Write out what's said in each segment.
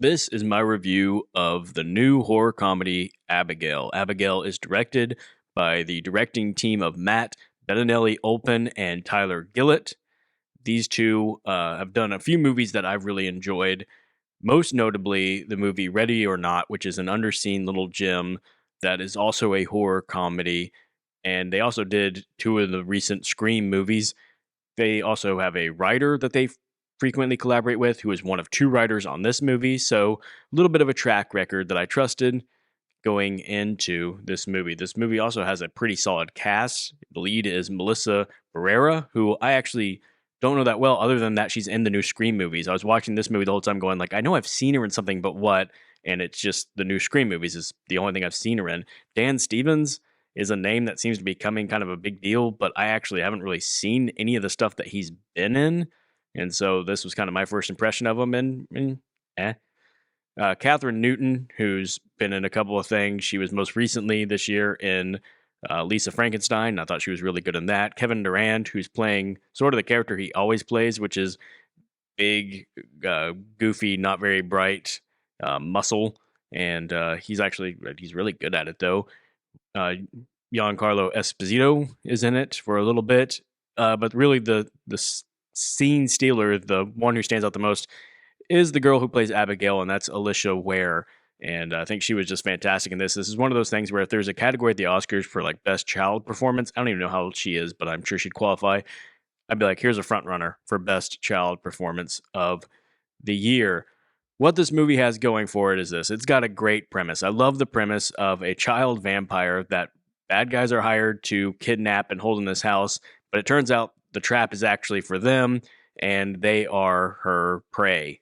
This is my review of the new horror comedy Abigail. Abigail is directed by the directing team of Matt Bettinelli-Olpin and Tyler Gillett. These two have done a few movies that I've really enjoyed, most notably the movie Ready or Not, which is an underseen little gem that is also a horror comedy. And they also did two of the recent Scream movies. They also have a writer that they frequently collaborate with, who is one of two writers on this movie. So, a little bit of a track record that I trusted going into this movie. This movie also has a pretty solid cast. The lead is Melissa Barrera, who I actually don't know that well, other than that she's in the new Scream movies. I was watching this movie the whole time going like, I know I've seen her in something, but what? And it's just the new Scream movies is the only thing I've seen her in. Dan Stevens is a name that seems to be becoming kind of a big deal, but I actually haven't really seen any of the stuff that he's been in. And so this was kind of my first impression of him, and eh. Catherine Newton, who's been in a couple of things. She was most recently this year in Lisa Frankenstein. I thought she was really good in that. Kevin Durand, who's playing sort of the character he always plays, which is big, goofy, not very bright muscle. And he's really good at it, though. Giancarlo Esposito is in it for a little bit. But really, the scene stealer, the one who stands out the most, is the girl who plays Abigail, and that's Alicia Ware. And I think she was just fantastic in this. This is one of those things where if there's a category at the Oscars for like best child performance, I don't even know how old she is, but I'm sure she'd qualify. I'd be like, here's a front runner for best child performance of the year. What this movie has going for it is this. It's got a great premise. I love the premise of a child vampire that bad guys are hired to kidnap and hold in this house, but it turns out the trap is actually for them and they are her prey.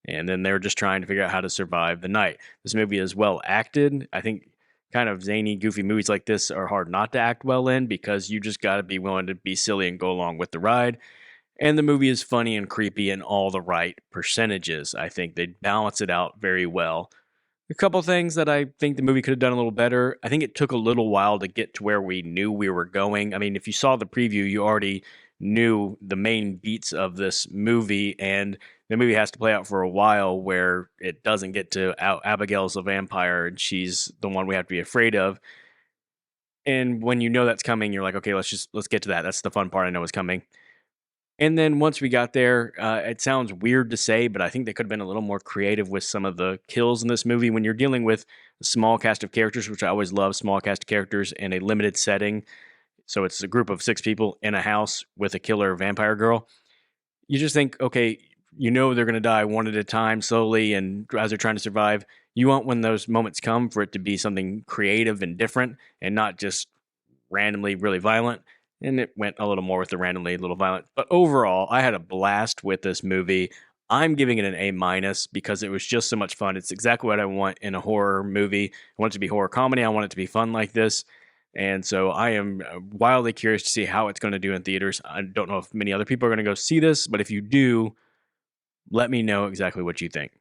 And then they're just trying to figure out how to survive the night. This movie is well acted. I think kind of zany, goofy movies like this are hard not to act well in because you just got to be willing to be silly and go along with the ride. And the movie is funny and creepy in all the right percentages. I think they balance it out very well. A couple things that I think the movie could have done a little better. I think it took a little while to get to where we knew we were going. I mean, if you saw the preview, you already knew the main beats of this movie, and the movie has to play out for a while where it doesn't get to Abigail's a vampire and she's the one we have to be afraid of. And when you know that's coming, you're like, okay, let's get to that. That's the fun part. I know is coming. And then once we got there, it sounds weird to say, but I think they could have been a little more creative with some of the kills in this movie. When you're dealing with a small cast of characters, which I always love, small cast of characters in a limited setting. So it's a group of 6 people in a house with a killer vampire girl. You just think, okay, you know they're going to die one at a time slowly and as they're trying to survive. You want when those moments come for it to be something creative and different and not just randomly really violent. And it went a little more with the randomly a little violent. But overall, I had a blast with this movie. I'm giving it an A minus because it was just so much fun. It's exactly what I want in a horror movie. I want it to be horror comedy. I want it to be fun like this. And so I am wildly curious to see how it's going to do in theaters. I don't know if many other people are going to go see this, but if you do, let me know exactly what you think.